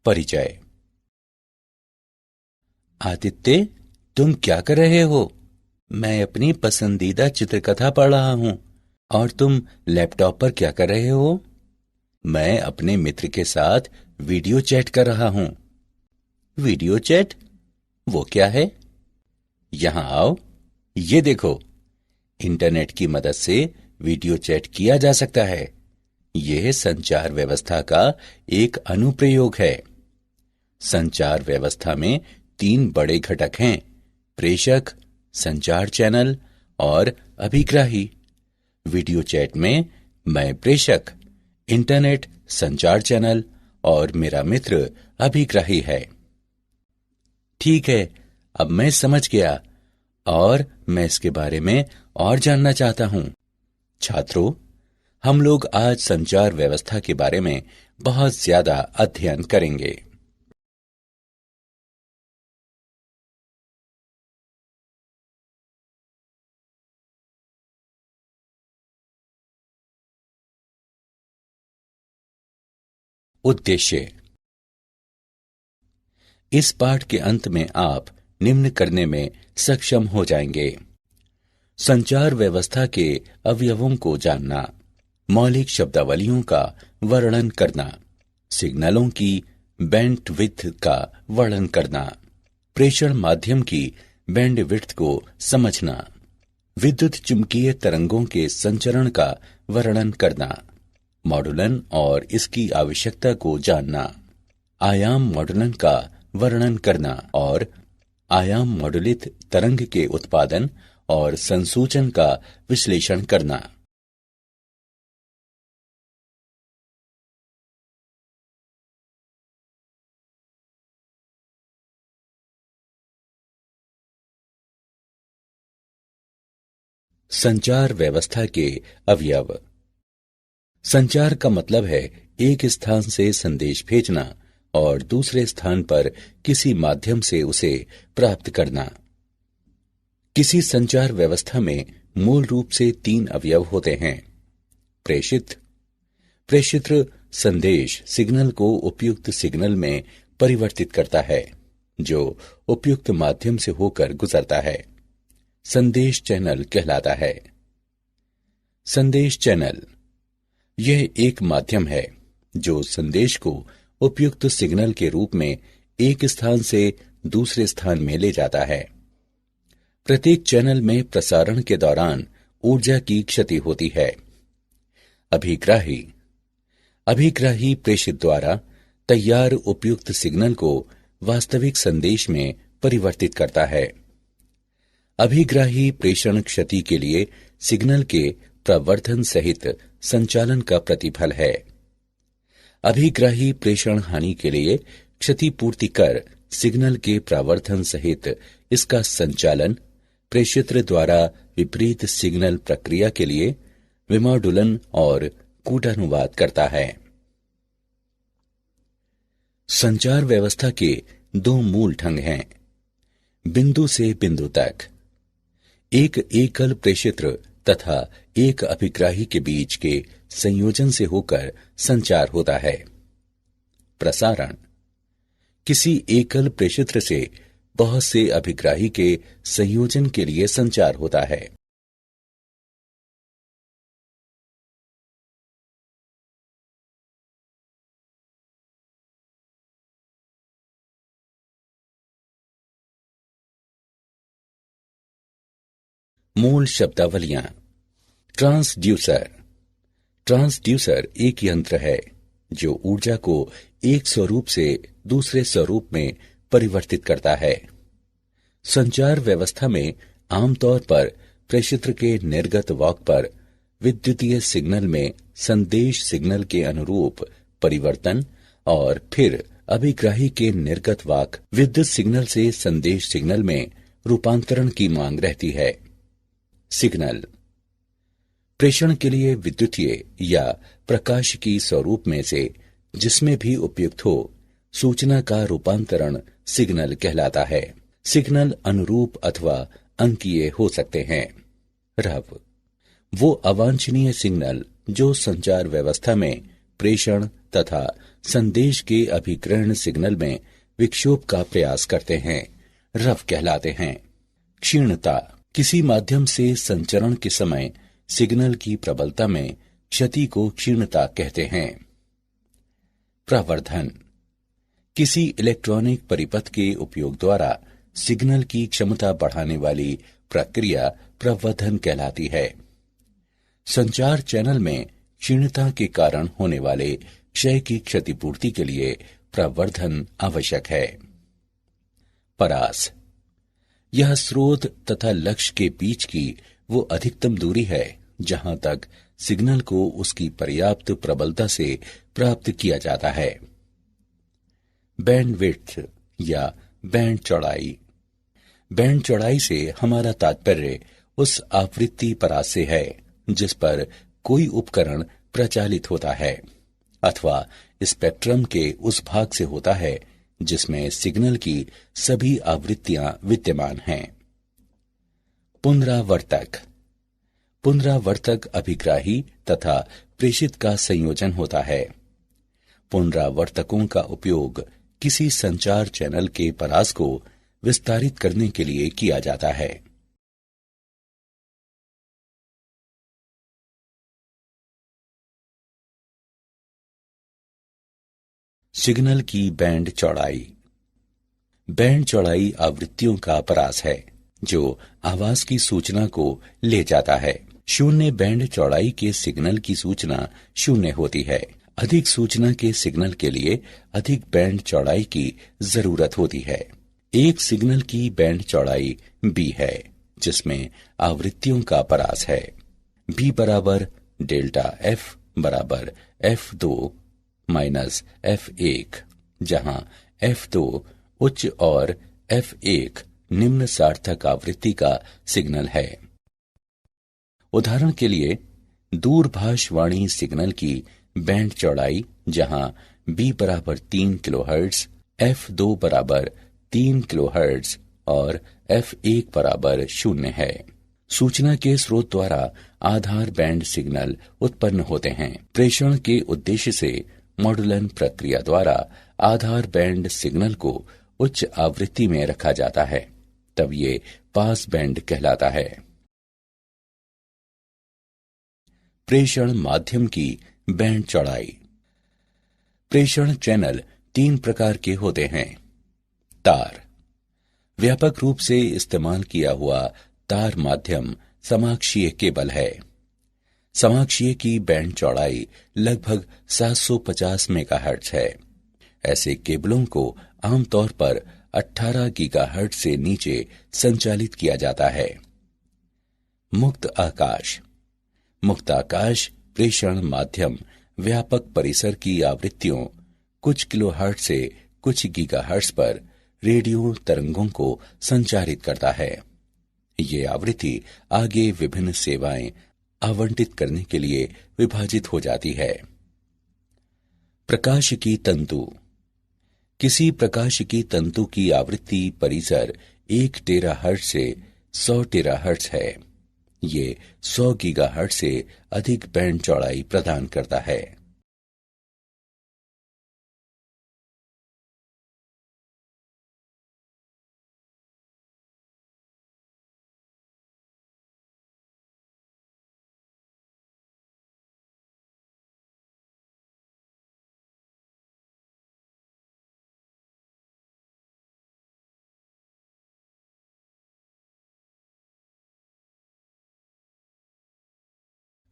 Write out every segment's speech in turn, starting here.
परिचय। आदित्य, तुम क्या कर रहे हो? मैं अपनी पसंदीदा चित्रकथा पढ़ रहा हूं। और तुम लैपटॉप पर क्या कर रहे हो? मैं अपने मित्र के साथ वीडियो चैट कर रहा हूं। Video chat? वो क्या है? यहां आओ, ये देखो। इंटरनेट की मदद से वीडियो चैट किया जा सकता है। यह संचार व्यवस्था का एक अनुप्रयोग है। संचार व्यवस्था में 3 बड़े घटक हैं: प्रेषक, संचार चैनल और अभिग्राही। वीडियो चैट में मैं प्रेषक, इंटरनेट संचार चैनल और मेरा मित्र अभिग्राही है। ठीक है, अब मैं समझ गया और मैं इसके बारे में और जानना चाहता हूं। छात्रों, हम लोग आज संचार व्यवस्था के बारे में बहुत ज्यादा अध्ययन करेंगे। उद्देश्य। इस पाठ के अंत में आप निम्न करने में सक्षम हो जाएंगे: संचार व्यवस्था के अवयवों को जानना, मौलिक शब्दावलियों का वर्णन करना, सिग्नलों की बैंडविड्थ का वर्णन करना, प्रेषण माध्यम की बैंडविड्थ को समझना, विद्युत चुंबकीय तरंगों के संचरण का वर्णन करना, मॉडुलन और इसकी आवश्यकता को जानना, आयाम मॉडुलन का वर्णन करना और आयाम मॉडुलित तरंग के उत्पादन और संसूचन का विश्लेषण करना। संचार व्यवस्था के अवयव। संचार का मतलब है एक स्थान से संदेश भेजना और दूसरे स्थान पर किसी माध्यम से उसे प्राप्त करना। किसी संचार व्यवस्था में मूल रूप से 3 अवयव होते हैं: प्रेषित। प्रेषित्र संदेश सिग्नल को उपयुक्त सिग्नल में परिवर्तित करता है, जो उपयुक्त माध्यम से होकर गुजरता है। संदेश चैनल कहलाता है। संदेश चैनल यह एक माध्यम है जो संदेश को उपयुक्त सिग्नल के रूप में एक स्थान से दूसरे स्थान में ले जाता है। प्रत्येक चैनल में प्रसारण के दौरान ऊर्जा की क्षति होती है। अभिग्राही। अभिग्राही प्रेषित द्वारा तैयार उपयुक्त सिग्नल को वास्तविक संदेश में परिवर्तित करता है। अभिग्राही प्रेषण क्षति के लिए सिग्नल के प्रवर्धन सहित संचालन का प्रतिफल है। अभिग्राही प्रेषण हानि के लिए क्षतिपूर्ति कर सिग्नल के प्रवर्धन सहित इसका संचालन प्रेषित्र द्वारा विपरीत सिग्नल प्रक्रिया के लिए विमॉडुलन और कूटानुवाद करता है। संचार व्यवस्था के 2 मूल ढंग हैं: बिंदु से बिंदु तक। एक एकल प्रेषित्र तथा एक अभिग्राही के बीच के संयोजन से होकर संचार होता है। प्रसारण। किसी एकल प्रेषित्र से बहुत से अभिग्राही के संयोजन के लिए संचार होता है। मूल शब्दावलियां। ट्रांसड्यूसर। ट्रांसड्यूसर एक यंत्र है जो ऊर्जा को एक स्वरूप से दूसरे स्वरूप में परिवर्तित करता है। संचार व्यवस्था में आमतौर पर प्रेषित्र के निर्गत वाक पर विद्युतीय सिग्नल में संदेश सिग्नल के अनुरूप परिवर्तन और फिर अभिग्राही के निर्गत वाक विद्युत सिग्नल से संदेश सिग्नल में रूपांतरण की मांग रहती है। सिग्नल प्रेषण के लिए विद्युतीय या प्रकाश की स्वरूप में से जिसमें भी उपयुक्त हो सूचना का रूपांतरण सिग्नल कहलाता है। सिग्नल अनुरूप अथवा अंकीय हो सकते हैं। रव वो अवांछनीय सिग्नल जो संचार व्यवस्था में प्रेषण तथा संदेश के अभिग्रहण सिग्नल में विक्षोभ का प्रयास करते हैं, रव कहलाते हैं। क्षीणता, किसी माध्यम से संचरण के समय सिग्नल की प्रबलता में क्षति को क्षीणता कहते हैं। प्रवर्धन, किसी इलेक्ट्रॉनिक परिपथ के उपयोग द्वारा सिग्नल की क्षमता बढ़ाने वाली प्रक्रिया प्रवर्धन कहलाती है। संचार चैनल में क्षीणता के कारण होने वाले क्षय की क्षतिपूर्ति के लिए प्रवर्धन आवश्यक है। परास, यह स्रोत तथा लक्ष्य के बीच की वो अधिकतम दूरी है जहां तक सिग्नल को उसकी पर्याप्त प्रबलता से प्राप्त किया जाता है। बैंडविड्थ या बैंड चौड़ाई, बैंड चौड़ाई से हमारा तात्पर्य उस आवृत्ति परास से है जिस पर कोई उपकरण प्रचालित होता है अथवा स्पेक्ट्रम के उस भाग से होता है जिसमें सिग्नल की सभी आवृत्तियां विद्यमान हैं। पुनरावर्तक, पुनरावर्तक अभिग्राही तथा प्रेषित का संयोजन होता है। पुनरावर्तकों का उपयोग किसी संचार चैनल के परास को विस्तारित करने के लिए किया जाता है। सिग्नल की बैंड चौड़ाई, बैंड चौड़ाई आवृत्तियों का परास है जो आवाज की सूचना को ले जाता है। शून्य बैंड चौड़ाई के सिग्नल की सूचना शून्य होती है। अधिक सूचना के सिग्नल के लिए अधिक बैंड चौड़ाई की जरूरत होती है। एक सिग्नल की बैंड चौड़ाई b है जिसमें आवृत्तियों का परास है। b बराबर डेल्टा f बराबर f2 माइनस f1, जहां f2 उच्च और f1 निम्न सार्थक आवृत्ति का सिग्नल है। उदाहरण के लिए दूरभाषवाणी सिग्नल की बैंड चौड़ाई जहां b बराबर 3 किलोहर्ट्ज, f2 बराबर 3 किलोहर्ट्ज और f1 बराबर 0 है। सूचना के स्रोत द्वारा आधार बैंड सिग्नल उत्पन्न होते हैं। प्रेषण के उद्देश्य से मॉड्यूलन प्रक्रिया द्वारा आधार बैंड सिग्नल को उच्च आवृत्ति में रखा जाता है, तब ये पास बैंड कहलाता है। प्रेषण माध्यम की बैंड चौड़ाई, प्रेषण चैनल 3 प्रकार के होते हैं। तार, व्यापक रूप से इस्तेमाल किया हुआ तार माध्यम समाक्षीय केबल है। समाक्षीय की बैंड चौड़ाई लगभग 750 मेगाहर्ट्ज है। ऐसे केबलों को आमतौर पर 18 गीगाहर्ट्ज से नीचे संचालित किया जाता है। मुक्त आकाश, मुक्त आकाश प्रेषण माध्यम व्यापक परिसर की आवृत्तियों कुछ किलोहर्ट्ज से कुछ गीगाहर्ट्ज पर रेडियो तरंगों को संचारित करता है। ये आवृत्ति आगे विभिन्न सेवाएं आवंटित करने के लिए विभाजित हो जाती है। प्रकाशिकी तंतु, किसी प्रकाशिकी तंतु की आवृत्ति परिसर 1 टेराहर्ट्ज से 100 टेराहर्ट्ज है। ये 100 गीगाहर्ट्ज से अधिक बैंड चौड़ाई प्रदान करता है।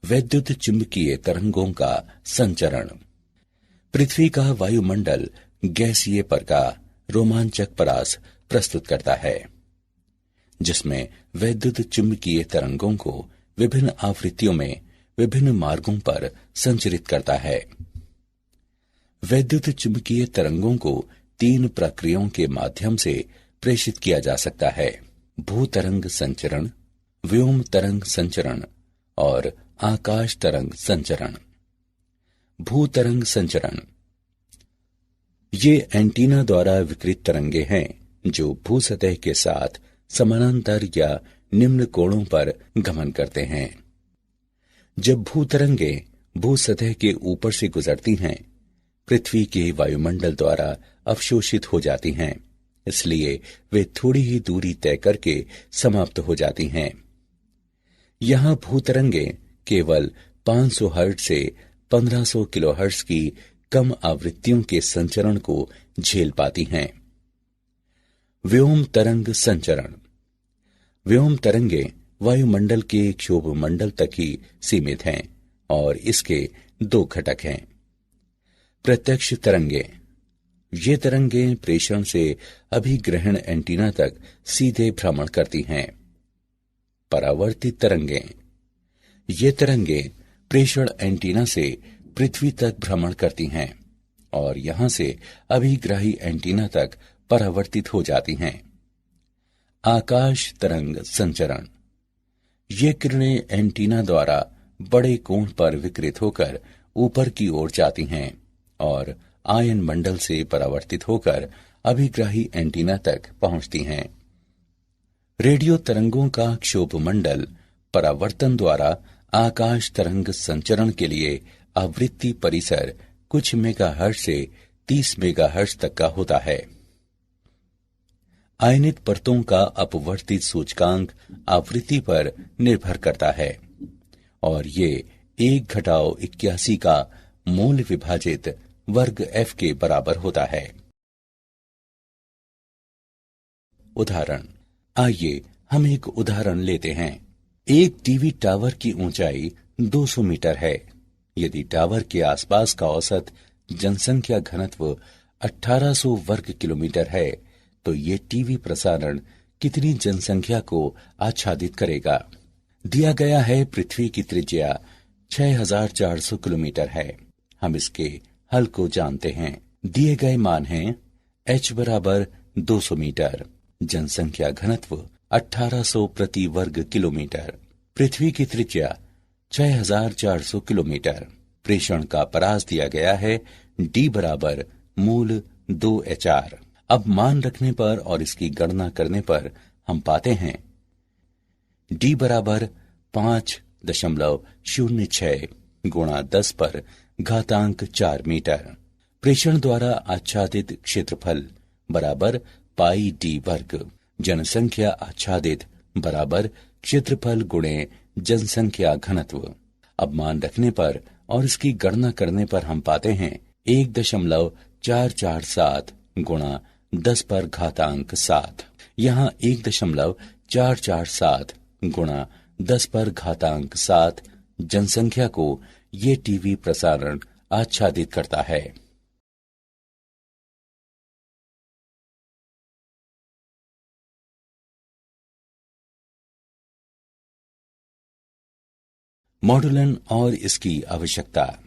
वैद्युत चुंबकीय तरंगों का संचरण, पृथ्वी का वायुमंडल गैसीय पर का रोमांचक परास प्रस्तुत करता है जिसमें वैद्युत चुंबकीय तरंगों को विभिन्न आवृत्तियों में विभिन्न मार्गों पर संचरित करता है। वैद्युत चुंबकीय तरंगों को 3 प्रक्रियाओं के माध्यम से प्रेषित किया जा सकता है: भूतरंग संचरण, व्योम तरंग संचरण और आकाश तरंग संचरण। भूतरंग संचरण, ये एंटीना द्वारा विकृत तरंगे हैं जो भूसतह के साथ समानांतर या निम्न कोणों पर गमन करते हैं। जब भूतरंगे भूसतह के ऊपर से गुजरती हैं पृथ्वी के वायुमंडल द्वारा अवशोषित हो जाती हैं, इसलिए वे थोड़ी ही दूरी तय करके समाप्त हो जाती हैं। यहां भूतरंगे केवल 500 हर्ट्ज से 1500 किलोहर्ट्ज की कम आवृत्तियों के संचरण को झेल पाती हैं। व्योम तरंग संचरण। व्योम तरंगे वायुमंडल के क्षोभ मंडल तक ही सीमित हैं और इसके दो घटक हैं। प्रत्यक्ष तरंगे। ये तरंगे प्रेषण से अभिग्रहण एंटीना तक सीधे भ्रमण करती हैं। परावर्तित तरंगे। ये तरंगे प्रेषण एंटीना से पृथ्वी तक भ्रमण करती हैं और यहां से अभिग्राही एंटीना तक परावर्तित हो जाती हैं। आकाश तरंग संचरण। ये किरणें एंटीना द्वारा बड़े कोण पर विकिरित होकर ऊपर की ओर जाती हैं और आयन मंडल से परावर्तित होकर अभिग्राही एंटीना तक पहुंचती हैं। रेडियो तरंगों का क्षोभ मंडल परावर्तन द्वारा आकाश तरंग संचरण के लिए आवृत्ति परिसर कुछ मेगाहर्ट्ज से 30 मेगाहर्ट्ज तक का होता है। आयनित परतों का अपवर्तित सूचकांक आवृत्ति पर निर्भर करता है और ये 1-81 का मूल विभाजित वर्ग f के बराबर होता है। उदाहरण। आइए हम एक उदाहरण लेते हैं। एक टीवी टावर की ऊंचाई 200 मीटर है। यदि टावर के आसपास का औसत जनसंख्या घनत्व 1800 वर्ग किलोमीटर है, तो ये टीवी प्रसारण कितनी जनसंख्या को आच्छादित करेगा? दिया गया है पृथ्वी की त्रिज्या 6400 किलोमीटर है। हम इसके हल को जानते हैं। दिए गए मान हैं h बराबर 200 मीटर, जनसंख्या घनत्व 1800 प्रति वर्ग किलोमीटर, पृथ्वी की त्रिज्या 6400 किलोमीटर। प्रेषण का परास दिया गया है d बराबर मूल 2HR। अब मान रखने पर और इसकी गणना करने पर हम पाते हैं d बराबर 5.06 गुणा 10 पर घातांक 4 मीटर। प्रेषण द्वारा आच्छादित क्षेत्रफल बराबर पाई d वर्ग। जनसंख्या आच्छादित बराबर क्षेत्रफल गुणे जनसंख्या घनत्व। अब मान रखने पर और इसकी गणना करने पर हम पाते हैं 1.447 गुणा 10 पर घातांक 7। यहाँ 1.447 गुणा 10 पर घातांक 7 जनसंख्या को ये टीवी प्रसारण आच्छादित करता है। मॉड्यूलन और इसकी आवश्यकता।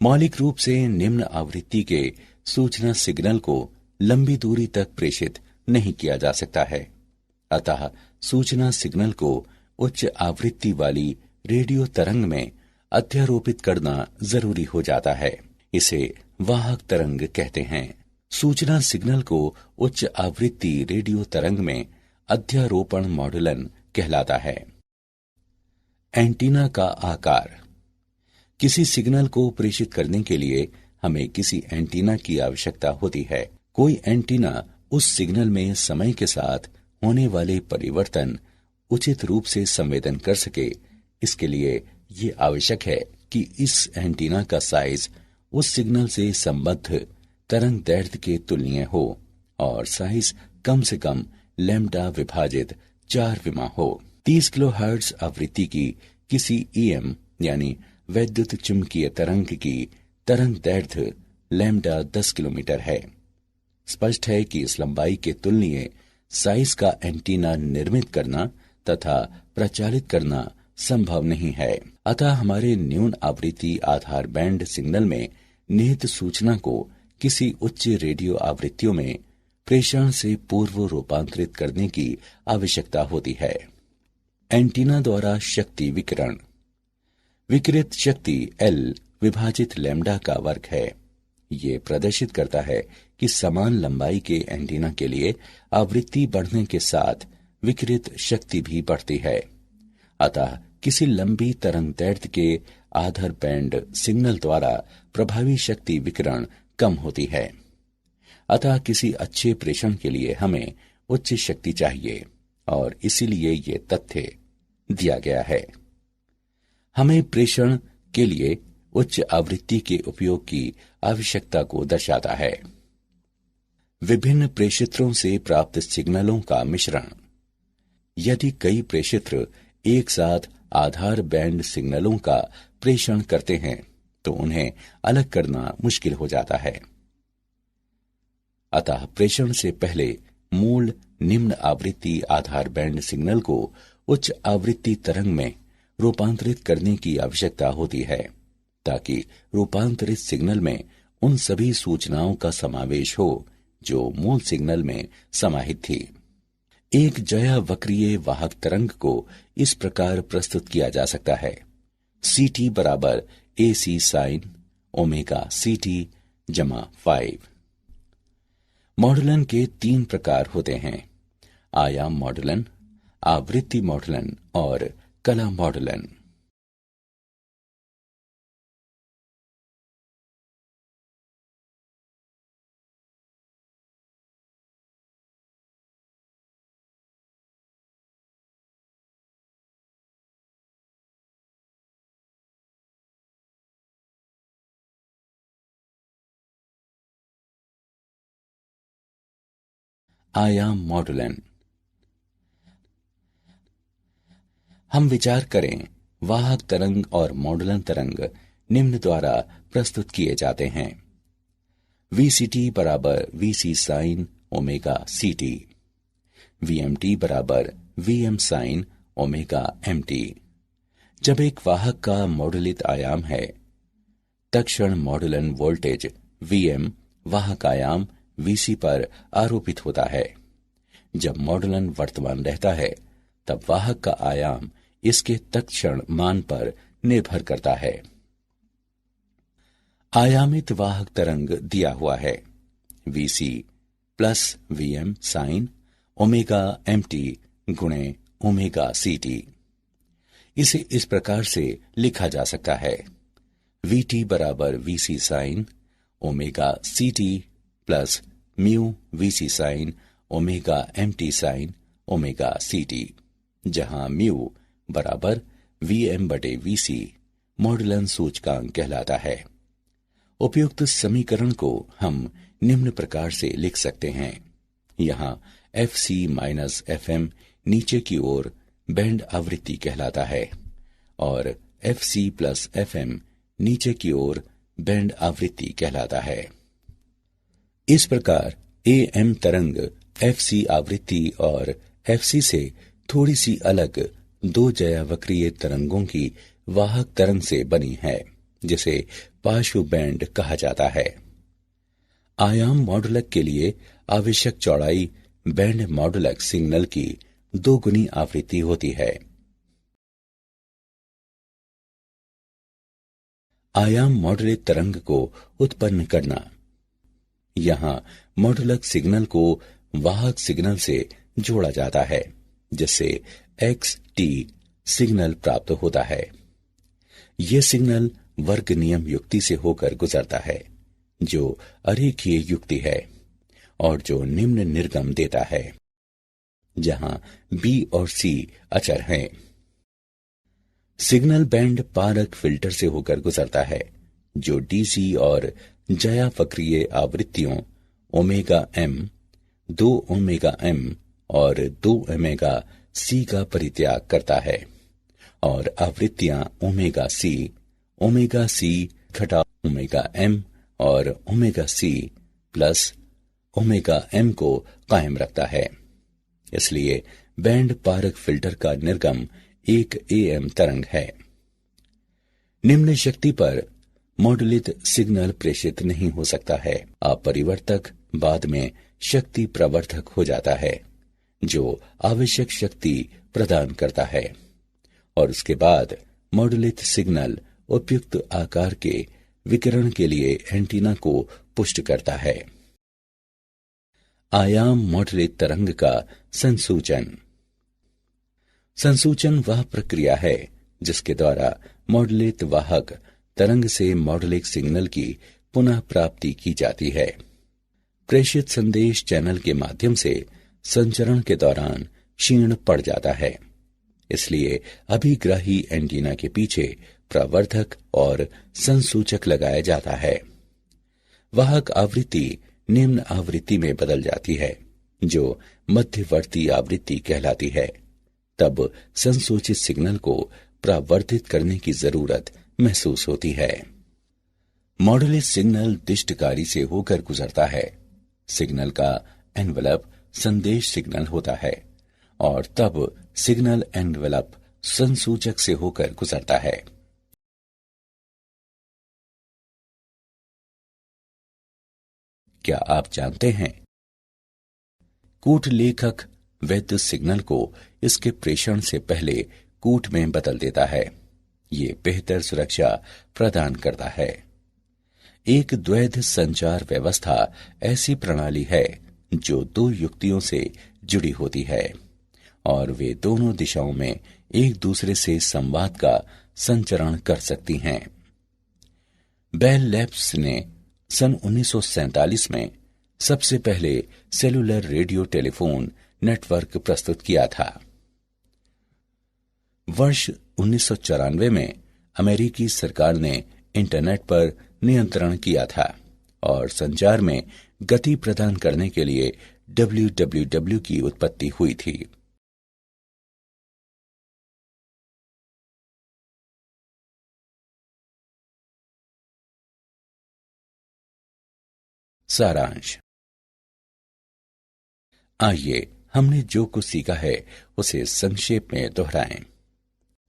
मौलिक रूप से निम्न आवृत्ति के सूचना सिग्नल को लंबी दूरी तक प्रेषित नहीं किया जा सकता है। अतः सूचना सिग्नल को उच्च आवृत्ति वाली रेडियो तरंग में अध्यारोपित करना जरूरी हो जाता है। इसे वाहक तरंग कहते हैं। सूचना सिग्नल को उच्च आवृत्ति रेडियो तरंग में अध्यारोपण मॉड्यूलन कहलाता है। एंटीना का आकार। किसी सिग्नल को प्रेषित करने के लिए हमें किसी एंटीना की आवश्यकता होती है। कोई एंटीना उस सिग्नल में समय के साथ होने वाले परिवर्तन उचित रूप से संवेदन कर सके। इसके लिए ये आवश्यक है कि इस एंटीना का साइज उस सिग्नल से संबद्ध तरंग दैर्ध्य के तुलनीय हो और साइज कम से कम लैम्ब्डा विभाजित 4 विमा हो। 30 किलोहर्ट्ज आवृत्ति की किसी ईएम यानी वैद्युत चुंबकीय तरंग की तरंग दैर्ध्य लैम्ब्डा 10 किलोमीटर है। स्पष्ट है कि इस लंबाई के तुलनीय साइज का एंटीना निर्मित करना तथा प्रचालित करना संभव नहीं है। अतः हमारे न्यून आवृत्ति आधार बैंड सिग्नल में निहित सूचना को किसी उच्च रेडियो आवृत्तियों में प्रेषण से पूर्व रूपांतरित करने की आवश्यकता होती है। एंटीना द्वारा शक्ति विकिरण। विकिरित शक्ति L विभाजित लैम्ब्डा का वर्ग है। ये प्रदर्शित करता है कि समान लंबाई के एंटीना के लिए आवृत्ति बढ़ने के साथ विकिरित शक्ति भी बढ़ती है। अतः किसी लंबी तरंग दैर्ध्य के आधार बैंड सिग्नल द्वारा प्रभावी शक्ति विकिरण कम होती है। अतः किसी अच्छे प्रेषण के लिए हमें उच्च शक्ति चाहिए और इसीलिए ये तथ्य दिया गया है। हमें प्रेषण के लिए उच्च आवृत्ति के उपयोग की आवश्यकता को दर्शाता है। विभिन्न प्रेषित्रों से प्राप्त सिग्नलों का मिश्रण। यदि कई प्रेषित्र एक साथ आधार बैंड सिग्नलों का प्रेषण करते हैं तो उन्हें अलग करना मुश्किल हो जाता है। अतः प्रेषण से पहले मूल निम्न आवृत्ति आधार बैंड सिग्नल को उच्च आवृत्ति तरंग में रूपांतरित करने की आवश्यकता होती है, ताकि रूपांतरित सिग्नल में उन सभी सूचनाओं का समावेश हो जो मूल सिग्नल में समाहित थी। एक ज्या वक्रीय वाहक तरंग को इस प्रकार प्रस्तुत किया जा सकता है। ct बराबर AC साइन ओमेगा CT जमा 5। मॉडुलन के 3 प्रकार होते हैं: आयाम मॉडुलन, आवृत्ति मॉडुलन और कला मॉडुलन। आयाम मॉडुलन। हम विचार करें, वाहक तरंग और मॉडुलन तरंग निम्न द्वारा प्रस्तुत किए जाते हैं: VCT बराबर VC sine omega CT, VMT बराबर VM साइन ओमेगा MT। जब एक वाहक का मॉडुलित आयाम है, तत्क्षण मॉडुलन वोल्टेज VM वाहक आयाम VC पर आरोपित होता है। जब मॉडुलन वर्तमान रहता है, तब वाहक का आयाम इसके तत्क्षण मान पर निर्भर करता है। आयामित वाहक तरंग दिया हुआ है: VC plus VM sine omega MT गुणे ओमेगा CT। इसे इस प्रकार से लिखा जा सकता है: VT बराबर VC sine omega CT plus mu VC sine omega MT sine omega CT, जहां म्यू बराबर VM बटे VC मॉडुलन सूचकांक कहलाता है। उपयुक्त समीकरण को हम निम्न प्रकार से लिख सकते हैं: यहाँ FC माइनस FM नीचे की ओर बैंड आवृत्ति कहलाता है और FC प्लस FM नीचे की ओर बैंड आवृत्ति कहलाता है। इस प्रकार AM तरंग FC आवृत्ति और FC से थोड़ी सी अलग 2 ज्या वक्रीय तरंगों की वाहक तरंग से बनी है, जिसे पार्श्व बैंड कहा जाता है। आयाम मॉडुलक के लिए आवश्यक चौड़ाई बैंड मॉडुलक सिग्नल की 2 गुनी आवृत्ति होती है। आयाम मॉडुलित तरंग को उत्पन्न करना। यहाँ मॉडुलक सिग्नल को वाहक सिग्नल से जोड़ा जाता है, जिससे XT सिग्नल प्राप्त होता है। यह सिग्नल वर्ग नियम युक्ति से होकर गुजरता है, जो अरेखीय युक्ति है और जो निम्न निर्गम देता है, जहां B और C अचर हैं। सिग्नल बैंड पारक फिल्टर से होकर गुजरता है, जो DC और ज्या वक्रीय आवृत्तियों ओमेगा M, 2 ओमेगा M और 2 ओमेगा C का परित्याग करता है और आवृत्तियां ओमेगा C घटा ओमेगा M और omega C plus omega M को कायम रखता है। इसलिए बैंड पारक फिल्टर का निर्गम एक AM तरंग है। निम्न शक्ति पर मॉडुलित सिग्नल प्रेषित नहीं हो सकता है। अपरिवर्तक बाद में शक्ति प्रवर्धक हो जाता है, जो आवश्यक शक्ति प्रदान करता है, और उसके बाद मॉडुलित सिग्नल उपयुक्त आकार के विकिरण के लिए एंटीना को पुष्ट करता है। आयाम मॉडुलित तरंग का संसूचन। संसूचन वह प्रक्रिया है जिसके द्वारा मॉड्यूलेट वाहक तरंग से मॉड्यूलिक सिग्नल की पुनः प्राप्ति की जाती है। प्रेषित संदेश चैनल के माध्यम से संचरण के दौरान क्षीण पड़ जाता है, इसलिए अभिग्राही एंटीना के पीछे प्रवर्धक और संसूचक लगाया जाता है। वाहक आवृत्ति निम्न आवृत्ति में बदल जाती है जो मध्यवर्ती आवृत्ति कहलाती है। तब संसूचित सिग्नल को प्रवर्धित करने की जरूरत महसूस होती है। मॉड्यूलेट सिग्नल दिष्टकारी से होकर गुजरता है। सिग्नल का एनवेलप संदेश सिग्नल होता है और तब सिग्नल एनवेलप संसूचक से होकर गुजरता है। क्या आप जानते हैं, कूटलेखक विद्युत सिग्नल को इसके प्रेषण से पहले कूट में बदल देता है। ये बेहतर सुरक्षा प्रदान करता है। एक द्वैध संचार व्यवस्था ऐसी प्रणाली है जो दो युक्तियों से जुड़ी होती है और वे दोनों दिशाओं में एक दूसरे से संवाद का संचरण कर सकती हैं। बेल लैब्स ने सन 1947 में सबसे पहले सेलुलर रेडियो टेलीफोन नेटवर्क प्रस्तुत किया था। वर्ष 1994 में अमेरिकी सरकार ने इंटरनेट पर नियंत्रण किया था और संचार में गति प्रदान करने के लिए WWW की उत्पत्ति हुई थी। सारांश। आइए हमने जो कुछ सीखा है उसे संक्षेप में दोहराएं।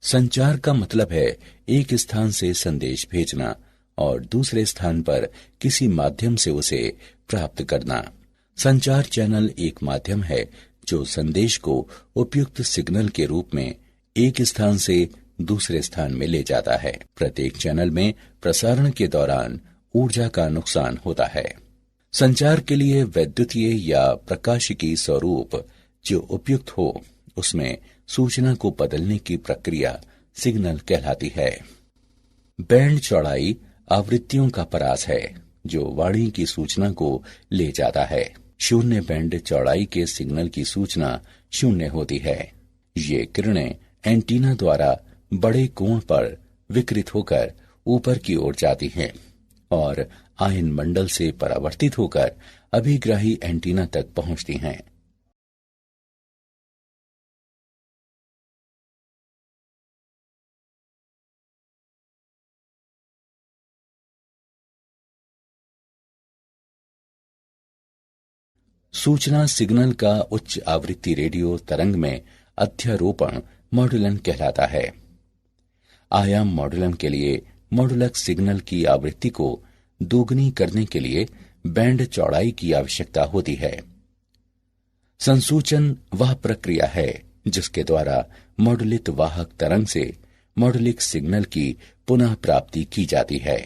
संचार का मतलब है एक स्थान से संदेश भेजना और दूसरे स्थान पर किसी माध्यम से उसे प्राप्त करना। संचार चैनल एक माध्यम है जो संदेश को उपयुक्त सिग्नल के रूप में एक स्थान से दूसरे स्थान में ले जाता है। प्रत्येक चैनल में प्रसारण के दौरान ऊर्जा का नुकसान होता है। संचार के लिए वैद्युतीय या प्रकाशिकी स्वरूप जो उपयुक्त हो, उसमें सूचना को बदलने की प्रक्रिया सिग्नल कहलाती है। बैंड चौड़ाई आवृत्तियों का परास है जो वाणी की सूचना को ले जाता है। शून्य बैंड चौड़ाई के सिग्नल की सूचना शून्य होती है। ये किरणें एंटीना द्वारा बड़े कोण पर विकृत होकर ऊपर की ओर जाती हैं और आयन मंडल से परावर्तित होकर अभिग्राही एंटीना तक पहुंचती हैं। सूचना सिग्नल का उच्च आवृत्ति रेडियो तरंग में अध्यारोपण मॉड्यूलन कहलाता है। आयाम मॉड्यूलन के लिए मॉड्यूलक सिग्नल की आवृत्ति को दोगुनी करने के लिए बैंड चौड़ाई की आवश्यकता होती है। संसूचन वह प्रक्रिया है जिसके द्वारा मॉड्यूलित वाहक तरंग से मॉड्यूलिक सिग्नल की पुनः प्राप्ति की जाती है।